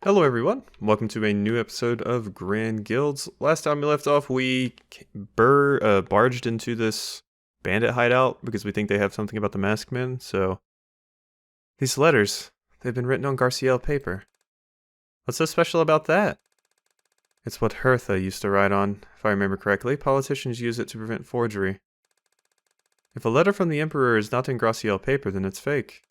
Hello everyone, welcome to a new episode of Grand Guilds. Last time we left off, we barged into this bandit hideout because we think they have something about the masked men, so... These letters, they've been written on Garciel paper. What's so special about that? It's what Hertha used to write on. If I remember correctly, politicians use it to prevent forgery. If a letter from the Emperor is not in Garciel paper, then it's fake.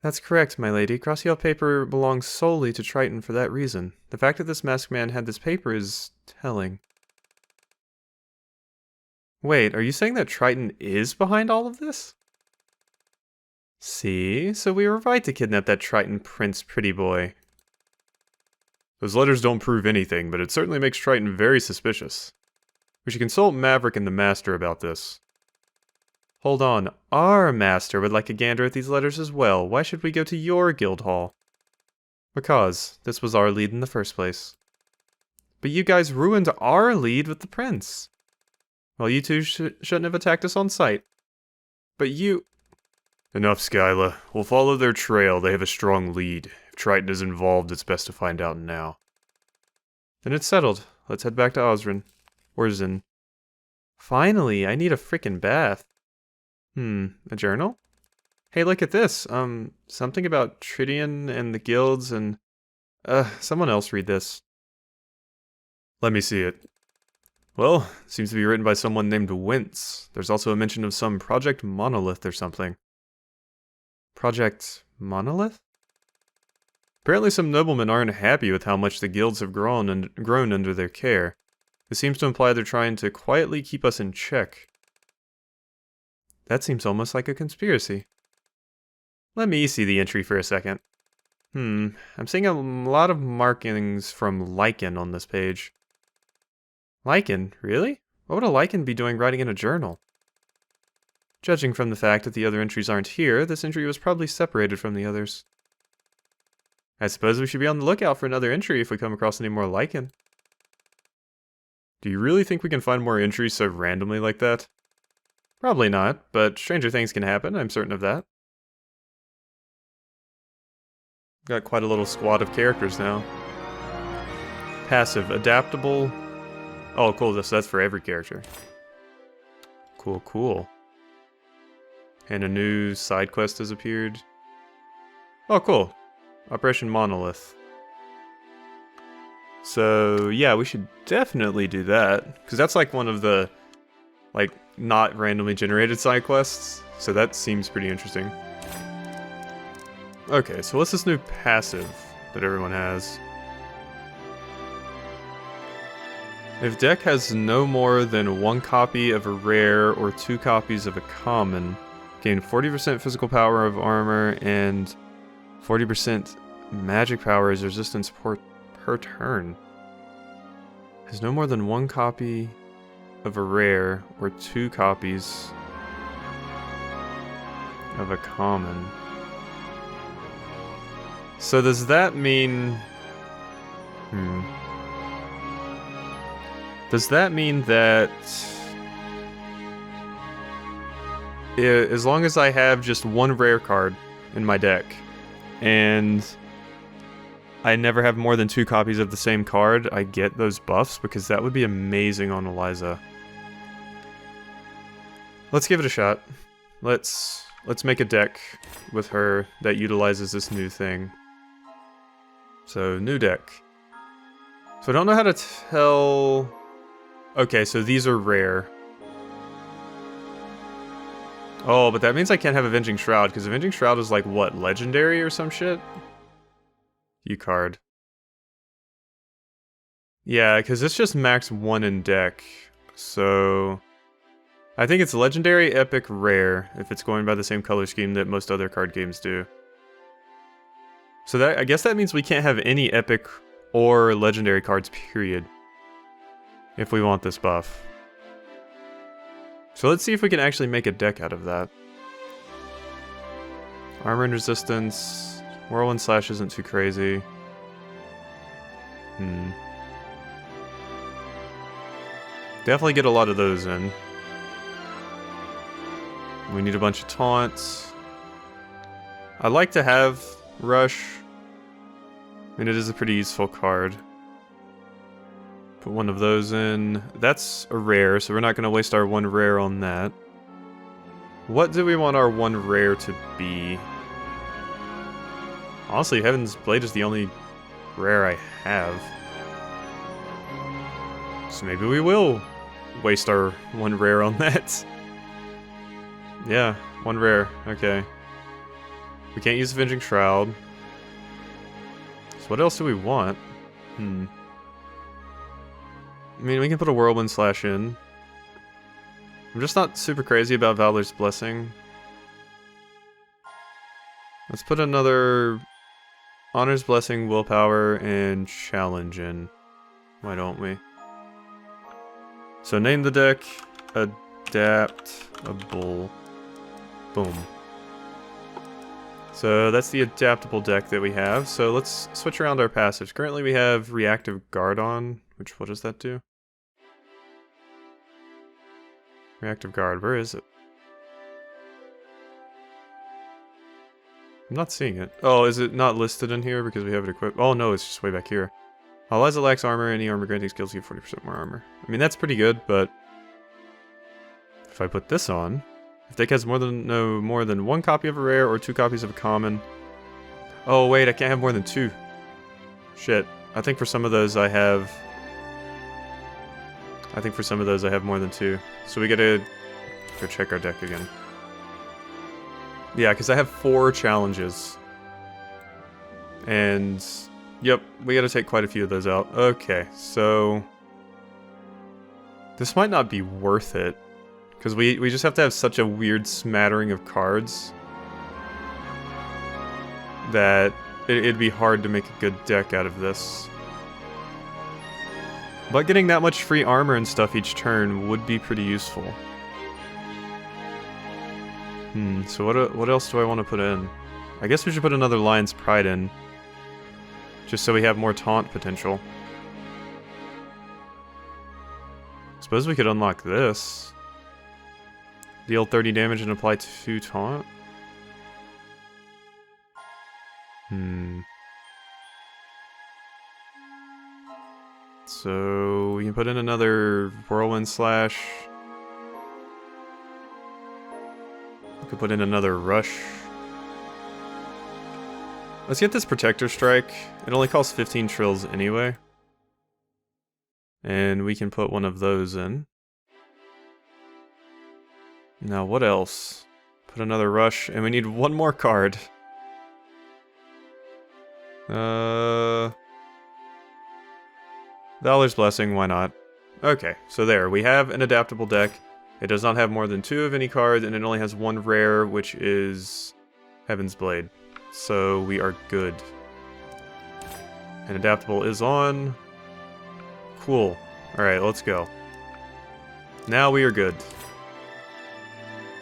That's correct, my lady. Garciel paper belongs solely to Triton for that reason. The fact that this masked man had this paper is telling. Wait, are you saying that Triton is behind all of this? See? So we were right to kidnap that Triton prince pretty boy. Those letters don't prove anything, but it certainly makes Triton very suspicious. We should consult Maverick and the Master about this. Hold on, our master would like a gander at these letters as well. Why should we go to your guild hall? Because this was our lead in the first place. But you guys ruined our lead with the prince. Well, you two shouldn't have attacked us on sight. But you... Enough, Skyla. We'll follow their trail. They have a strong lead. If Triton is involved, it's best to find out now. Then it's settled. Let's head back to Ozryn. Ozryn. Finally, I need a frickin' bath. A journal? Hey, look at this. Something about Tridian and the guilds and... someone else read this. Let me see it. Well, seems to be written by someone named Wince. There's also a mention of some Project Monolith or something. Project Monolith? Apparently some noblemen aren't happy with how much the guilds have grown under their care. It seems to imply they're trying to quietly keep us in check. That seems almost like a conspiracy. Let me see the entry for a second. I'm seeing a lot of markings from Lycan on this page. Lycan? Really? What would a Lycan be doing writing in a journal? Judging from the fact that the other entries aren't here, this entry was probably separated from the others. I suppose we should be on the lookout for another entry if we come across any more Lycan. Do you really think we can find more entries so randomly like that? Probably not, but stranger things can happen, I'm certain of that. Got quite a little squad of characters now. Passive, adaptable. Oh, cool, that's for every character. Cool. And a new side quest has appeared. Oh, cool. Operation Monolith. So, yeah, we should definitely do that. Because that's like one of the, not randomly generated side quests, so that seems pretty interesting. Okay, so what's this new passive that everyone has? If deck has no more than one copy of a rare or 2 copies of a common, gain 40% physical power of armor and 40% magic power as resistance per turn. Has no more than 1 copy of a rare or 2 copies of a common. So does that mean... Does that mean that... as long as I have just 1 rare card in my deck, and I never have more than 2 copies of the same card, I get those buffs? Because that would be amazing on Eliza. Let's give it a shot. Let's make a deck with her that utilizes this new thing. So, new deck. So I don't know how to tell... Okay, so these are rare. Oh, but that means I can't have Avenging Shroud, because Avenging Shroud is like, what, legendary or some shit? U-card. Yeah, because it's just max 1 in deck, so... I think it's legendary, epic, rare, if it's going by the same color scheme that most other card games do. So that, I guess that means we can't have any epic or legendary cards, period. If we want this buff. So let's see if we can actually make a deck out of that. Armor and resistance. Whirlwind Slash isn't too crazy. Definitely get a lot of those in. We need a bunch of taunts. I like to have Rush, I mean, it is a pretty useful card. Put one of those in. That's a rare, so we're not going to waste our one rare on that. What do we want our one rare to be? Honestly, Heaven's Blade is the only rare I have. So maybe we will waste our one rare on that. Yeah, one rare. Okay. We can't use Avenging Shroud. So what else do we want? I mean, we can put a Whirlwind Slash in. I'm just not super crazy about Valor's Blessing. Let's put another Honor's Blessing, Willpower, and Challenge in. Why don't we? So name the deck Adaptable. Boom. So that's the Adaptable deck that we have. So let's switch around our passives. Currently we have Reactive Guard on, which what does that do? Reactive Guard, where is it? I'm not seeing it. Oh, is it not listed in here because we have it equipped? Oh no, it's just way back here. Eliza lacks armor, any armor granting skills give 40% more armor. I mean, that's pretty good, but if I put this on, if deck has more than one copy of a rare or 2 copies of a common. Oh wait, I can't have more than 2. Shit. I think for some of those I have more than 2. So we gotta go check our deck again. Yeah, because I have 4 challenges. And yep, we gotta take quite a few of those out. Okay, so this might not be worth it. Because we just have to have such a weird smattering of cards that it'd be hard to make a good deck out of this. But getting that much free armor and stuff each turn would be pretty useful. So what else do I want to put in? I guess we should put another Lion's Pride in. Just so we have more taunt potential. Suppose we could unlock this. Deal 30 damage and apply 2 taunt? So we can put in another Whirlwind Slash. We could put in another Rush. Let's get this Protector Strike. It only costs 15 trills anyway. And we can put one of those in. Now what else? Put another Rush, and we need one more card. Valor's Blessing, why not? Okay, so there, we have an Adaptable deck. It does not have more than 2 of any card, and it only has 1 rare, which is Heaven's Blade. So we are good. And Adaptable is on. Cool. Alright, let's go. Now we are good.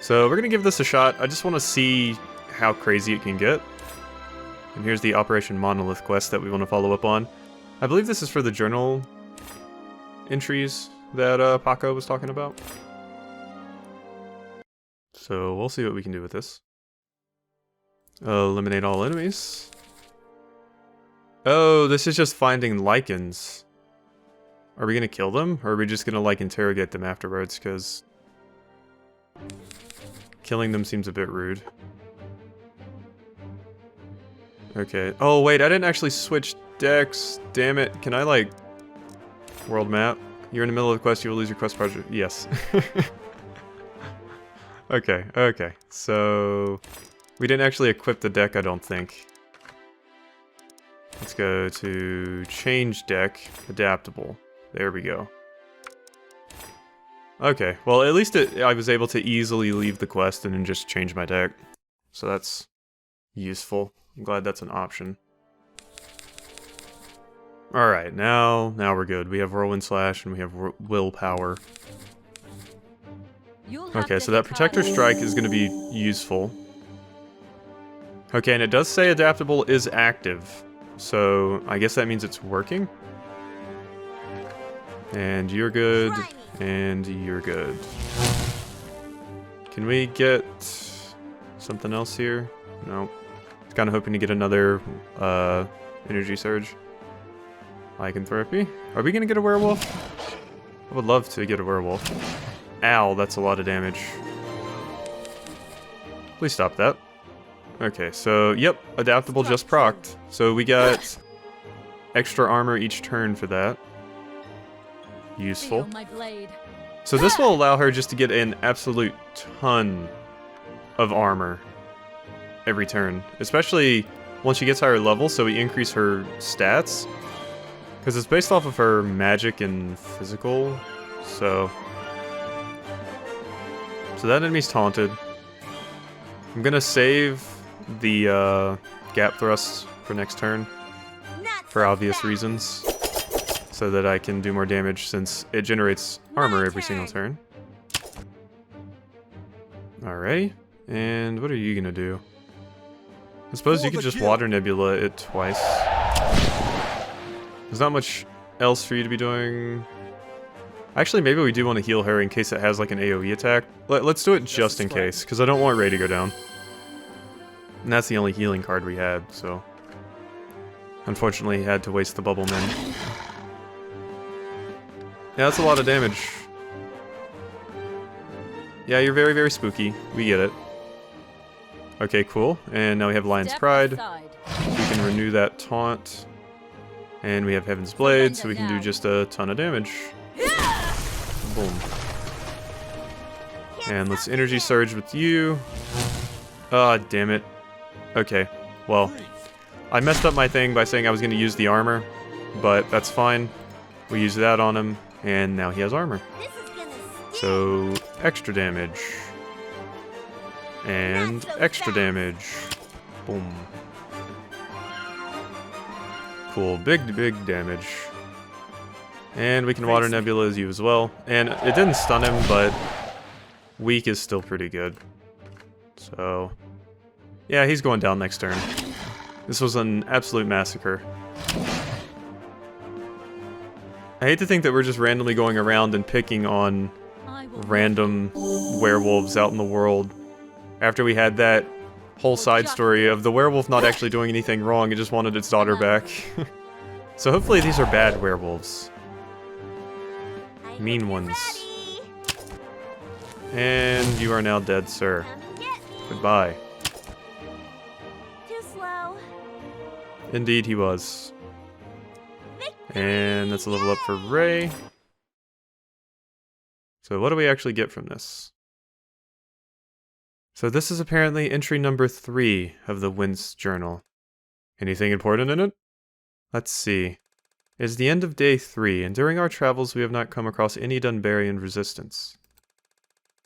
So we're gonna give this a shot. I just want to see how crazy it can get. And here's the Operation Monolith quest that we want to follow up on. I believe this is for the journal entries that Paco was talking about. So we'll see what we can do with this. Eliminate all enemies. Oh, this is just finding lichens. Are we gonna kill them? Or are we just gonna, like, interrogate them afterwards? Because killing them seems a bit rude. Okay. Oh, wait, I didn't actually switch decks. Damn it. Can I, like... World map? You're in the middle of the quest, you will lose your quest project. Yes. Okay, okay. So... we didn't actually equip the deck, I don't think. Let's go to change deck, adaptable. There we go. Okay, well at least I was able to easily leave the quest and then just change my deck. So that's useful. I'm glad that's an option. Alright, now we're good. We have Whirlwind Slash and we have Willpower. Okay, so that Protector Strike is going to be useful. Okay, and it does say Adaptable is active. So I guess that means it's working. And you're good. And you're good. Can we get something else here? No. Kind of hoping to get another Energy Surge. Lycanthropy. Are we gonna get a werewolf? I would love to get a werewolf. Ow, that's a lot of damage. Please stop that. Okay, so, yep, Adaptable just procced. So we got extra armor each turn for that. Useful. So this will allow her just to get an absolute ton of armor every turn. Especially once she gets higher level, so we increase her stats. Because it's based off of her magic and physical, so that enemy's taunted. I'm gonna save the gap thrust for next turn, for obvious reasons, so that I can do more damage since it generates armor every single turn. Alrighty, and what are you gonna do? I suppose you could just water nebula it twice. There's not much else for you to be doing. Actually, maybe we do want to heal her in case it has like an AoE attack. Let's do it just in case, because I don't want Ray to go down. And that's the only healing card we had, so... Unfortunately, had to waste the bubble men. Yeah, that's a lot of damage. Yeah, you're very, very spooky. We get it. Okay, cool. And now we have Lion's Pride. We can renew that taunt. And we have Heaven's Blade, so we can do just a ton of damage. Boom. And let's Energy Surge with you. Ah, damn it. Okay, well, I messed up my thing by saying I was going to use the armor, but that's fine. We use that on him, and now he has armor. So, extra damage. And extra damage. Boom. Cool, big damage. And we can Water Nebula as you as well. And it didn't stun him, but weak is still pretty good. So, yeah, he's going down next turn. This was an absolute massacre. I hate to think that we're just randomly going around and picking on random werewolves out in the world. After we had that whole side story of the werewolf not actually doing anything wrong, it just wanted its daughter back. So hopefully these are bad werewolves. Mean ones. And you are now dead, sir. Goodbye. Too slow. Indeed he was. And that's a level up for Ray. So what do we actually get from this? So this is apparently entry number 3 of the Wince Journal. Anything important in it? Let's see. It is the end of day 3, and during our travels we have not come across any Dunbarian resistance.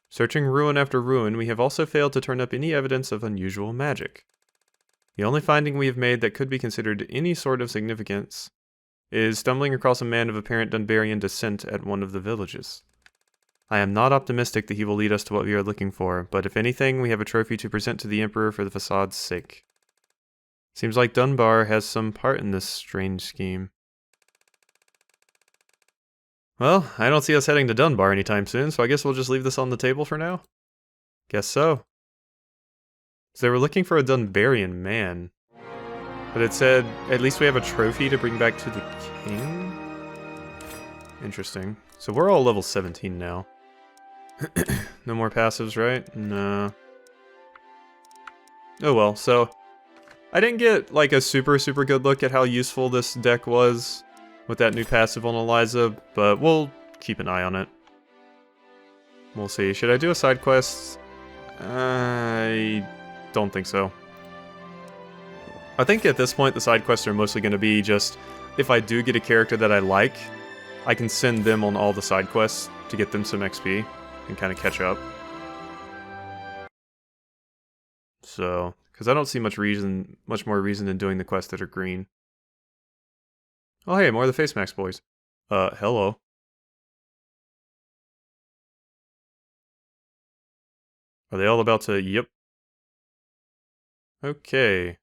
Searching ruin after ruin, we have also failed to turn up any evidence of unusual magic. The only finding we have made that could be considered any sort of significance is stumbling across a man of apparent Dunbarian descent at one of the villages. I am not optimistic that he will lead us to what we are looking for, but if anything, we have a trophy to present to the Emperor for the facade's sake. Seems like Dunbar has some part in this strange scheme. Well, I don't see us heading to Dunbar anytime soon, so I guess we'll just leave this on the table for now? Guess so. So they were looking for a Dunbarian man. But it said, at least we have a trophy to bring back to the king? Interesting. So we're all level 17 now. No more passives, right? No. Oh well, so... I didn't get, like, a super good look at how useful this deck was with that new passive on Eliza, but we'll keep an eye on it. We'll see. Should I do a side quest? I don't think so. I think at this point the side quests are mostly going to be just, if I do get a character that I like, I can send them on all the side quests to get them some XP and kind of catch up. So, because I don't see much more reason in doing the quests that are green. Oh hey, more of the face mask boys. Hello. Are they all about to, yep. Okay.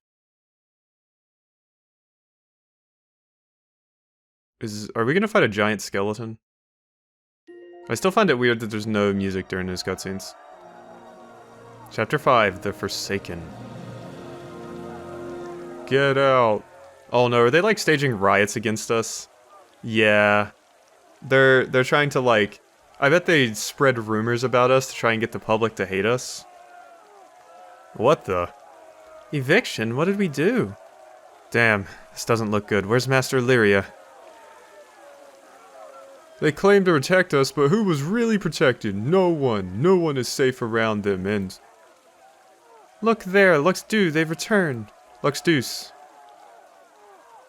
Are we gonna fight a giant skeleton? I still find it weird that there's no music during those cutscenes. Chapter 5, The Forsaken. Get out. Oh no, are they like staging riots against us? Yeah. They're trying to like... I bet they spread rumors about us to try and get the public to hate us. What the? Eviction? What did we do? Damn, this doesn't look good. Where's Master Lyria? They claimed to protect us, but who was really protected? No one. No one is safe around them, and... Look there, Lux Deuce, they've returned. Lux Deuce.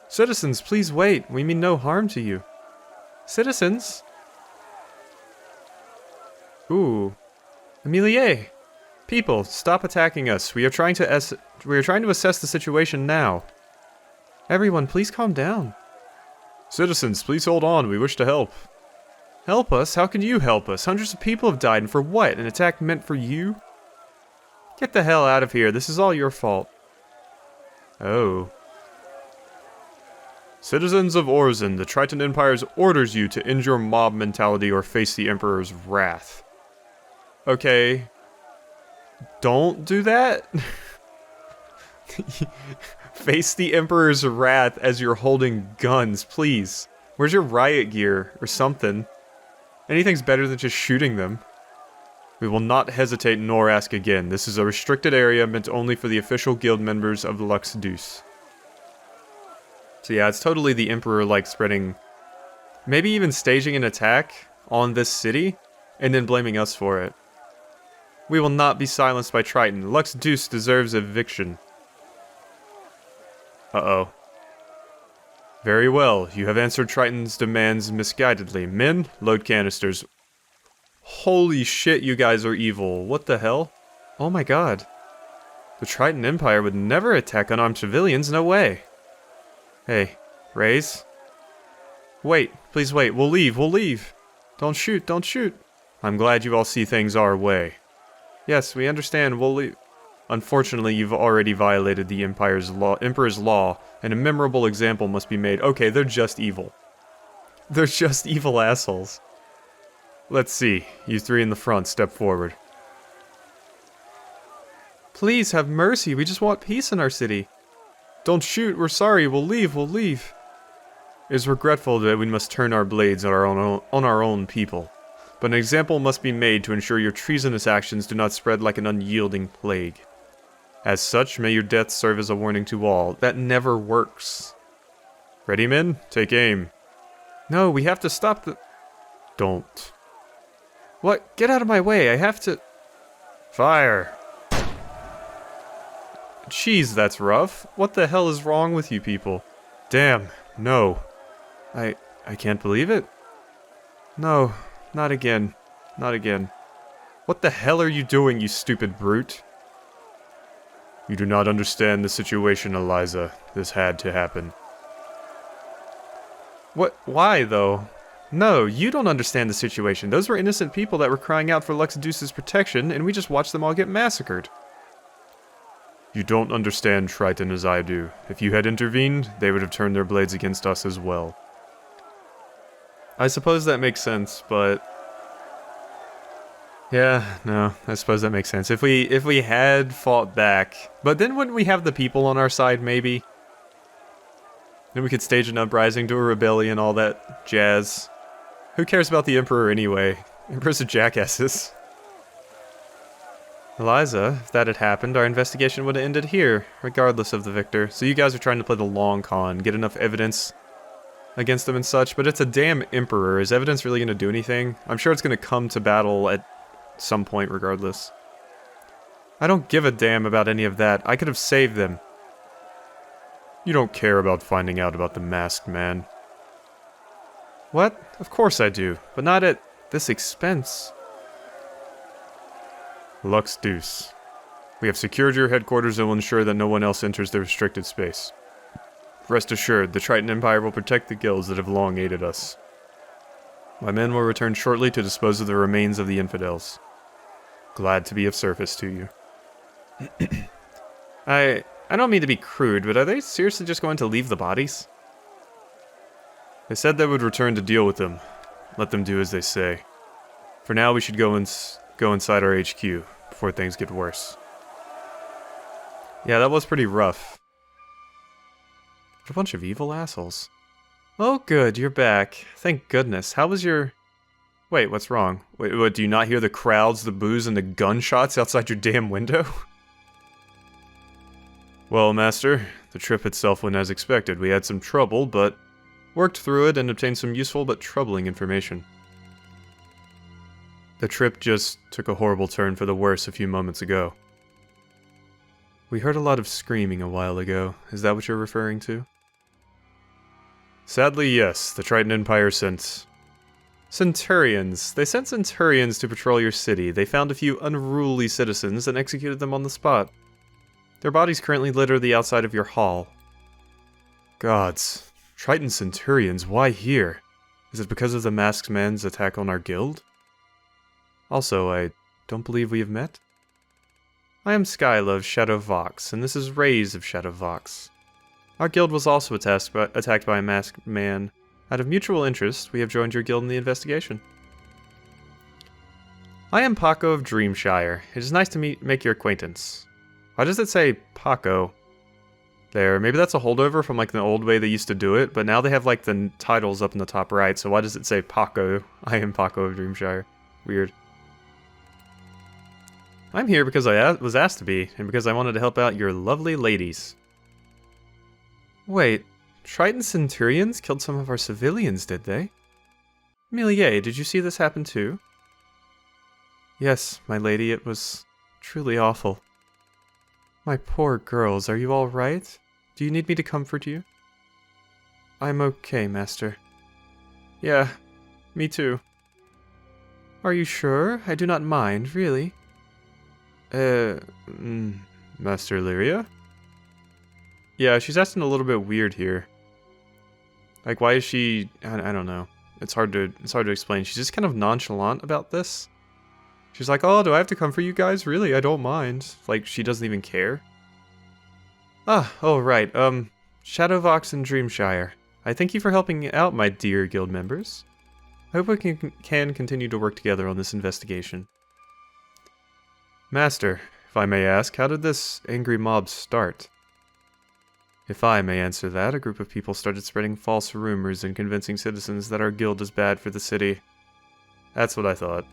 Citizens, please wait. We mean no harm to you. Citizens? Ooh. Amelie! People, stop attacking us. We are trying to assess the situation now. Everyone, please calm down. Citizens, please hold on. We wish to help. Help us? How can you help us? Hundreds of people have died, and for what? An attack meant for you? Get the hell out of here. This is all your fault. Oh. Citizens of Ozryn, the Triton Empire orders you to end your mob mentality or face the Emperor's wrath. Okay. Don't do that? Face the Emperor's wrath as you're holding guns, please. Where's your riot gear or something? Anything's better than just shooting them. We will not hesitate nor ask again. This is a restricted area meant only for the official guild members of Lux Deuce. So yeah, it's totally the Emperor like spreading, maybe even staging an attack on this city, and then blaming us for it. We will not be silenced by Triton. Lux Deuce deserves eviction. Uh-oh. Very well, you have answered Triton's demands misguidedly. Men, load canisters. Holy shit, you guys are evil. What the hell? Oh my god. The Triton Empire would never attack unarmed civilians, no way. Hey, Raze? Wait, please wait, we'll leave. Don't shoot, don't shoot. I'm glad you all see things our way. Yes, we understand, we'll leave. Unfortunately, you've already violated the Emperor's law, and a memorable example must be made. Okay, they're just evil. They're just evil assholes. Let's see. You three in the front, step forward. Please, have mercy. We just want peace in our city. Don't shoot. We're sorry. We'll leave. It is regretful that we must turn our blades on our own people. But an example must be made to ensure your treasonous actions do not spread like an unyielding plague. As such, may your death serve as a warning to all. That never works. Ready, men? Take aim. No, we have to stop the... Don't. What? Get out of my way. I have to... Fire. Jeez, that's rough. What the hell is wrong with you people? Damn, no. I can't believe it. No, not again. Not again. What the hell are you doing, you stupid brute? You do not understand the situation, Eliza. This had to happen. What? Why, though? No, you don't understand the situation. Those were innocent people that were crying out for Lux Deuce's protection, and we just watched them all get massacred. You don't understand Triton as I do. If you had intervened, they would have turned their blades against us as well. I suppose that makes sense, but... Yeah, no, I suppose that makes sense. If we had fought back, but then wouldn't we have the people on our side, maybe? Then we could stage an uprising, do a rebellion, all that jazz. Who cares about the Emperor anyway? Emperors are jackasses. Eliza, if that had happened, our investigation would have ended here, regardless of the victor. So you guys are trying to play the long con, get enough evidence against them and such, but it's a damn Emperor. Is evidence really going to do anything? I'm sure it's going to come to battle at some point regardless. I don't give a damn about any of that. I could have saved them. You don't care about finding out about the masked man. What? Of course I do, but not at this expense. Lux Deuce. We have secured your headquarters and will ensure that no one else enters the restricted space. Rest assured, the Triton Empire will protect the guilds that have long aided us. My men will return shortly to dispose of the remains of the infidels. Glad to be of service to you. I don't mean to be crude, but are they seriously just going to leave the bodies? They said they would return to deal with them. Let them do as they say. For now, we should go inside our HQ before things get worse. Yeah, that was pretty rough. What a bunch of evil assholes. Oh good, you're back. Thank goodness. How was your... Wait, what's wrong? Wait, what, do you not hear the crowds, the boos, and the gunshots outside your damn window? Well, Master, the trip itself went as expected. We had some trouble, but worked through it and obtained some useful but troubling information. The trip just took a horrible turn for the worse a few moments ago. We heard a lot of screaming a while ago. Is that what you're referring to? Sadly, yes. The Triton Empire sent... Centurions. They sent Centurions to patrol your city. They found a few unruly citizens and executed them on the spot. Their bodies currently litter the outside of your hall. Gods. Triton Centurions, why here? Is it because of the masked man's attack on our guild? Also, I don't believe we have met? I am Skyla of Shadow Vox, and this is Rays of Shadow Vox. Our guild was also attacked by a masked man. Out of mutual interest, we have joined your guild in the investigation. I am Paco of Dreamshire. It is nice to make your acquaintance. Why does it say Paco? There, maybe that's a holdover from like the old way they used to do it, but now they have like the titles up in the top right, so why does it say Paco? I am Paco of Dreamshire. Weird. I'm here because I was asked to be, and because I wanted to help out your lovely ladies. Wait, Triton Centurions killed some of our civilians, did they? Millier, did you see this happen too? Yes, my lady, it was truly awful. My poor girls, are you all right? Do you need me to comfort you? I'm okay, Master. Yeah, me too. Are you sure? I do not mind, really. Master Lyria? Yeah, she's acting a little bit weird here. Like, why is she... I don't know. It's hard to explain. She's just kind of nonchalant about this. She's like, oh, do I have to comfort you guys? Really, I don't mind. Like, she doesn't even care. Oh, right. Shadow Vox and Dreamshire. I thank you for helping out, my dear guild members. I hope we can continue to work together on this investigation. Master, if I may ask, how did this angry mob start? If I may answer that, a group of people started spreading false rumors and convincing citizens that our guild is bad for the city. That's what I thought.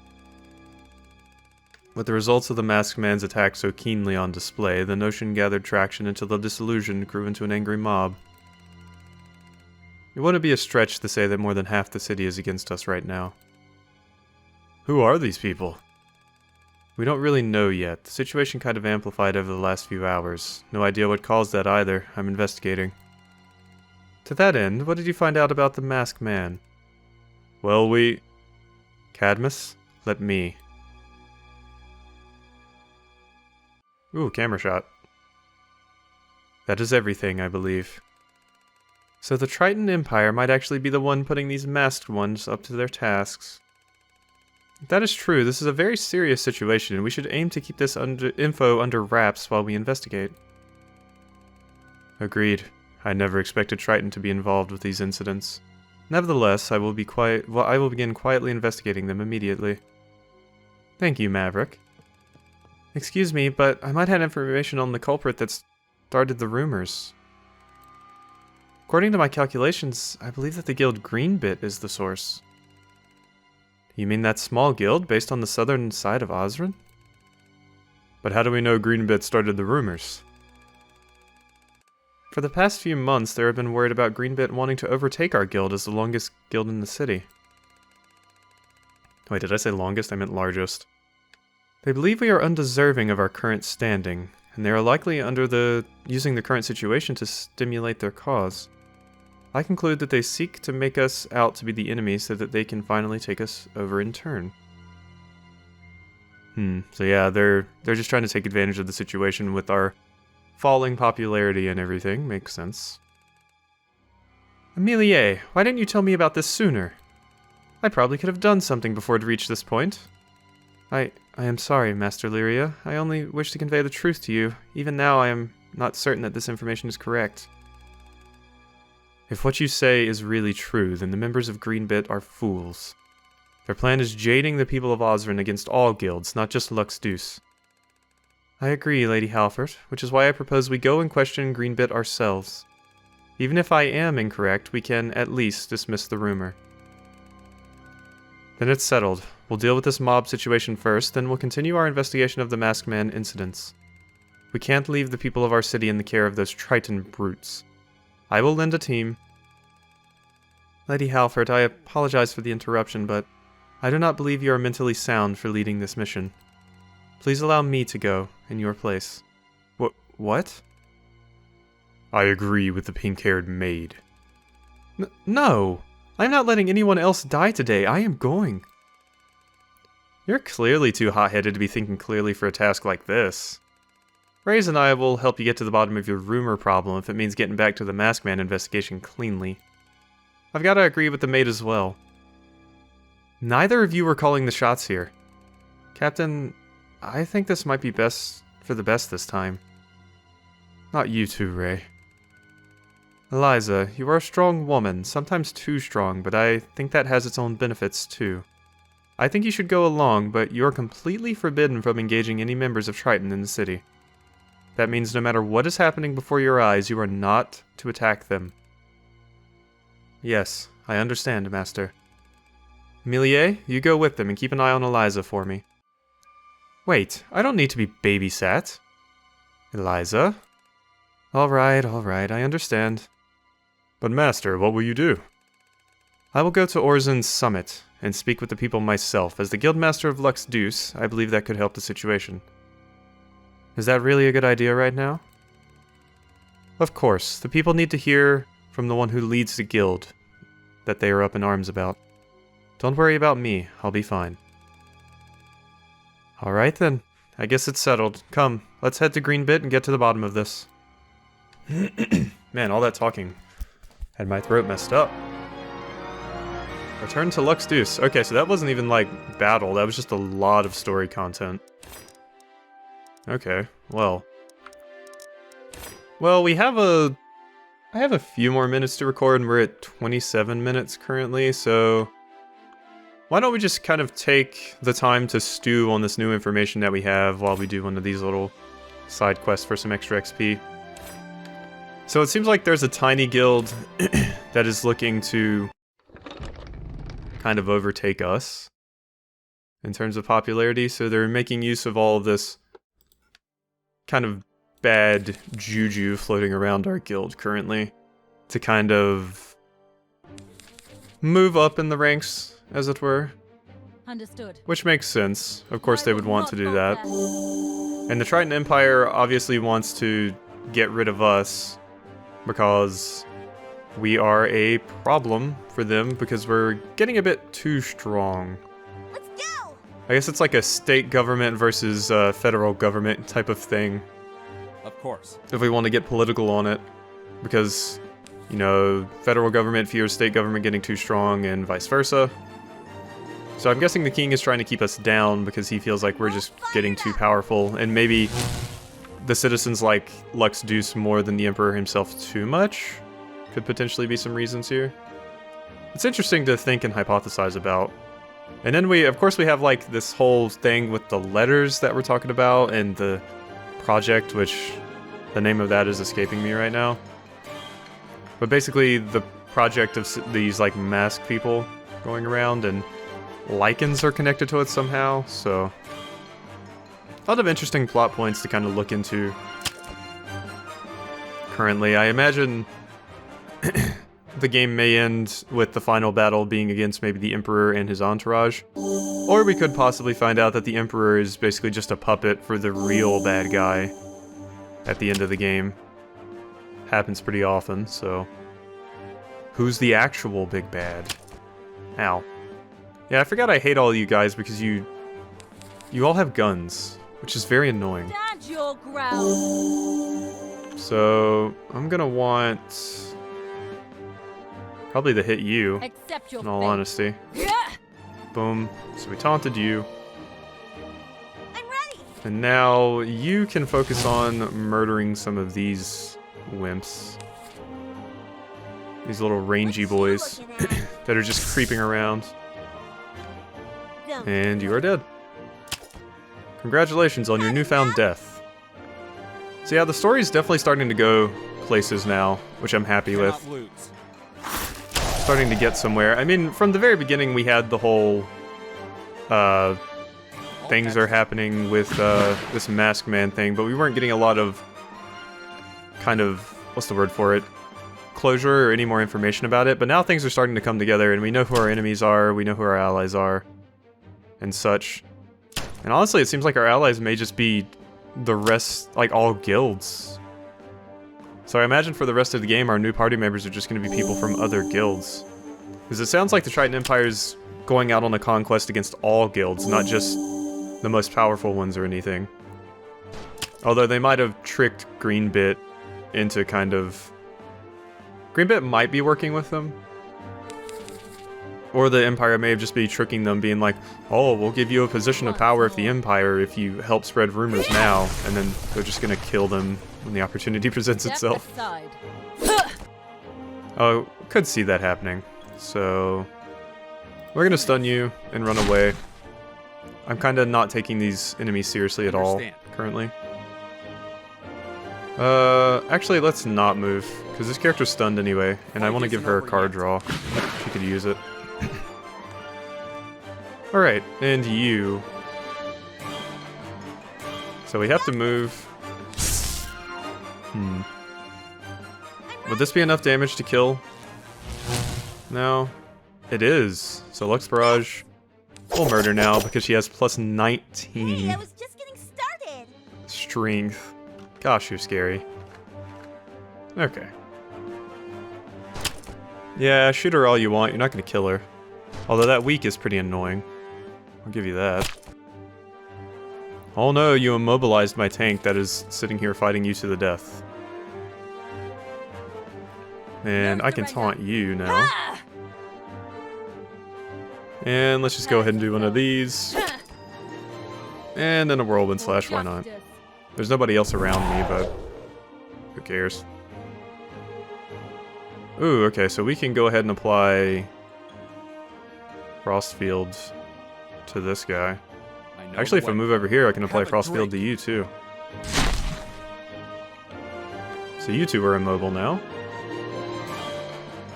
With the results of the masked man's attack so keenly on display, the notion gathered traction until the disillusion grew into an angry mob. It wouldn't be a stretch to say that more than half the city is against us right now. Who are these people? We don't really know yet. The situation kind of amplified over the last few hours. No idea what caused that either. I'm investigating. To that end, what did you find out about the masked man? Well, Cadmus? Let me... Ooh, camera shot. That is everything, I believe. So the Triton Empire might actually be the one putting these masked ones up to their tasks. If that is true, this is a very serious situation, and we should aim to keep this info under wraps while we investigate. Agreed. I never expected Triton to be involved with these incidents. Nevertheless, I will begin quietly investigating them immediately. Thank you, Maverick. Excuse me, but I might have information on the culprit that started the rumors. According to my calculations, I believe that the guild Greenbit is the source. You mean that small guild based on the southern side of Ozryn? But how do we know Greenbit started the rumors? For the past few months, there have been word about Greenbit wanting to overtake our guild as the longest guild in the city. Wait, did I say longest? I meant largest. They believe we are undeserving of our current standing, and they are likely using the current situation to stimulate their cause. I conclude that they seek to make us out to be the enemy so that they can finally take us over in turn. So yeah, they're just trying to take advantage of the situation with our falling popularity and everything. Makes sense. Amelie, why didn't you tell me about this sooner? I probably could have done something before it reached this point. I am sorry, Master Lyria. I only wish to convey the truth to you. Even now I am not certain that this information is correct. If what you say is really true, then the members of Greenbit are fools. Their plan is jading the people of Ozryn against all guilds, not just Lux Deuce. I agree, Lady Halford, which is why I propose we go and question Greenbit ourselves. Even if I am incorrect, we can at least dismiss the rumor. Then it's settled. We'll deal with this mob situation first, then we'll continue our investigation of the Masked Man incidents. We can't leave the people of our city in the care of those Triton brutes. I will lend a team. Lady Halford, I apologize for the interruption, but I do not believe you are mentally sound for leading this mission. Please allow me to go in your place. What? I agree with the pink-haired maid. No! I'm not letting anyone else die today. I am going. You're clearly too hot-headed to be thinking clearly for a task like this. Raze and I will help you get to the bottom of your rumor problem if it means getting back to the Masked Man investigation cleanly. I've got to agree with the maid as well. Neither of you were calling the shots here. Captain, I think this might be best for the best this time. Not you two, Ray. Eliza, you are a strong woman, sometimes too strong, but I think that has its own benefits too. I think you should go along, but you are completely forbidden from engaging any members of Triton in the city. That means no matter what is happening before your eyes, you are not to attack them. Yes, I understand, Master. Emilie, you go with them and keep an eye on Eliza for me. Wait, I don't need to be babysat. Eliza? Alright, I understand. But Master, what will you do? I will go to Ozryn's summit and speak with the people myself. As the Guildmaster of Lux Deuce, I believe that could help the situation. Is that really a good idea right now? Of course, the people need to hear from the one who leads the guild that they are up in arms about. Don't worry about me, I'll be fine. Alright then, I guess it's settled. Come, let's head to Greenbit and get to the bottom of this. Man, all that talking had my throat messed up. Return to Lux Deuce. Okay, so that wasn't even like battle, that was just a lot of story content. Okay, well. Well, I have a few more minutes to record and we're at 27 minutes currently, so why don't we just kind of take the time to stew on this new information that we have while we do one of these little side quests for some extra XP. So it seems like there's a tiny guild that is looking to kind of overtake us in terms of popularity, so they're making use of all of this kind of bad juju floating around our guild currently to kind of move up in the ranks, as it were. Understood. Which makes sense. Of course they would want to do that. And the Triton Empire obviously wants to get rid of us because we are a problem for them because we're getting a bit too strong. Let's go! I guess it's like a state government versus federal government type of thing. Of course. If we want to get political on it. Because, you know, federal government fears state government getting too strong and vice versa. So I'm guessing the king is trying to keep us down because he feels like we're just getting too powerful. And maybe the citizens like Lux Deuce more than the Emperor himself too much. Could potentially be some reasons here. It's interesting to think and hypothesize about. And then of course we have like this whole thing with the letters that we're talking about and the project, which the name of that is escaping me right now. But basically the project of these like masked people going around and lichens are connected to it somehow, so a lot of interesting plot points to kind of look into currently. I imagine the game may end with the final battle being against maybe the Emperor and his entourage. Or we could possibly find out that the Emperor is basically just a puppet for the real bad guy at the end of the game. Happens pretty often, so who's the actual big bad? Ow. Yeah, I forgot I hate all you guys because you all have guns, which is very annoying. Stand your ground. So I'm gonna want probably to hit you, Accept your in all fate. honesty. Boom. So we taunted you. I'm ready. And now you can focus on murdering some of these wimps. These little rangy boys that are just creeping around. And you are dead. Congratulations on your newfound death. So yeah, the story is definitely starting to go places now, which I'm happy with. Cannot lose. Starting to get somewhere. I mean, from the very beginning, we had the whole things are happening with this masked man thing, but we weren't getting a lot of kind of, what's the word for it, closure or any more information about it. But now things are starting to come together, and we know who our enemies are, we know who our allies are, and such. And honestly, it seems like our allies may just be the rest, like all guilds. So I imagine for the rest of the game, our new party members are just going to be people from other guilds. Because it sounds like the Triton Empire's going out on a conquest against all guilds, not just the most powerful ones or anything. Although they might have tricked Greenbit into kind of... Greenbit might be working with them. Or the Empire may have just been tricking them, being like, oh, we'll give you a position of power if the Empire if you help spread rumors now. And then they're just going to kill them when the opportunity presents itself. Oh, could see that happening. So, we're going to stun you and run away. I'm kind of not taking these enemies seriously at all currently. Actually, let's not move, because this character's stunned anyway, and I want to give her a card draw. She could use it. Alright, and you. So we have to move. Would this be enough damage to kill? No. It is. So Lux Barrage will murder now because she has plus 19. Hey, I was just getting started. Strength. Gosh, you're scary. Okay. Yeah, shoot her all you want. You're not going to kill her. Although that weak is pretty annoying. I'll give you that. Oh no, you immobilized my tank that is sitting here fighting you to the death. And I can taunt you now. And let's just go ahead and do one of these. And then a whirlwind slash, why not? There's nobody else around me, but who cares? Ooh, okay, so we can go ahead and apply Frost Field to this guy. Actually, if I move over here, I can apply Frost Field to you too. So you two are immobile now.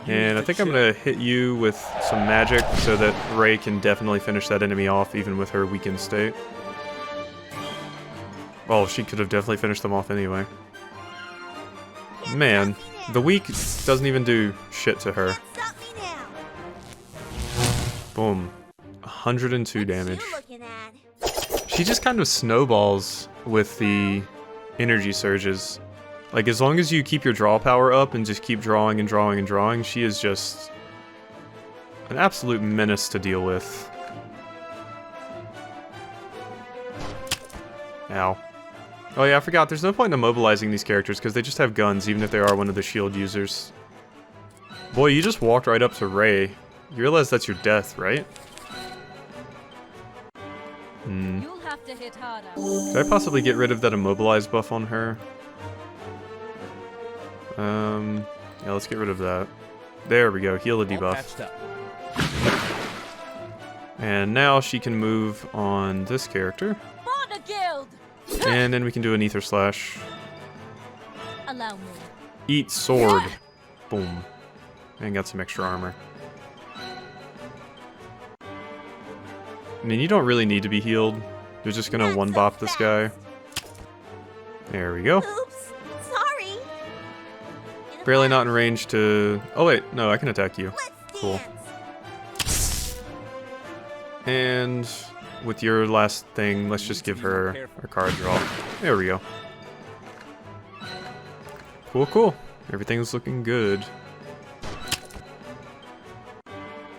And I think I'm gonna hit you with some magic so that Ray can definitely finish that enemy off even with her weakened state. Well, she could have definitely finished them off anyway. Man, the weak doesn't even do shit to her. Boom. 102 damage. She just kind of snowballs with the energy surges. Like, as long as you keep your draw power up and just keep drawing and drawing and drawing, she is just an absolute menace to deal with. Ow. Oh yeah, I forgot, there's no point in immobilizing these characters because they just have guns, even if they are one of the shield users. Boy, you just walked right up to Ray. You realize that's your death, right? You'll have to hit harder. Could I possibly get rid of that immobilize buff on her? Yeah, let's get rid of that. There we go, heal the debuff. And now she can move on this character. And then we can do an Ether Slash. Allow me. Eat sword. Boom. And got some extra armor. I mean, you don't really need to be healed. You're just gonna one-bop this guy. There we go. Oops. Sorry. Barely not in range to... Oh wait, no, I can attack you. Cool. And with your last thing, let's just give her a card draw. There we go. Cool, cool. Everything's looking good.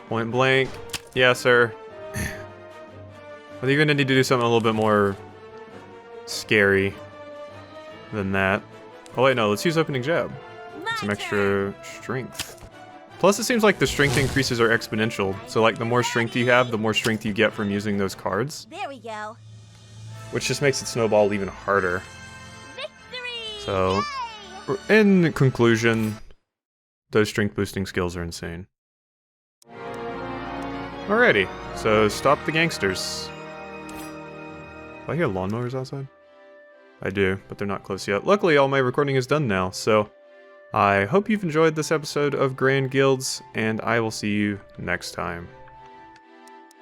Point blank. Yeah, sir. I think you're gonna need to do something a little bit more scary than that. Oh wait, no, let's use opening jab. Some extra strength. Plus, it seems like the strength increases are exponential. So, like, the more strength you have, the more strength you get from using those cards. There we go. Which just makes it snowball even harder. Victory! So, Yay! in conclusion, those strength boosting skills are insane. Alrighty, so stop the gangsters. Do I hear lawnmowers outside? I do, but they're not close yet. Luckily, all my recording is done now, so I hope you've enjoyed this episode of Grand Guilds, and I will see you next time.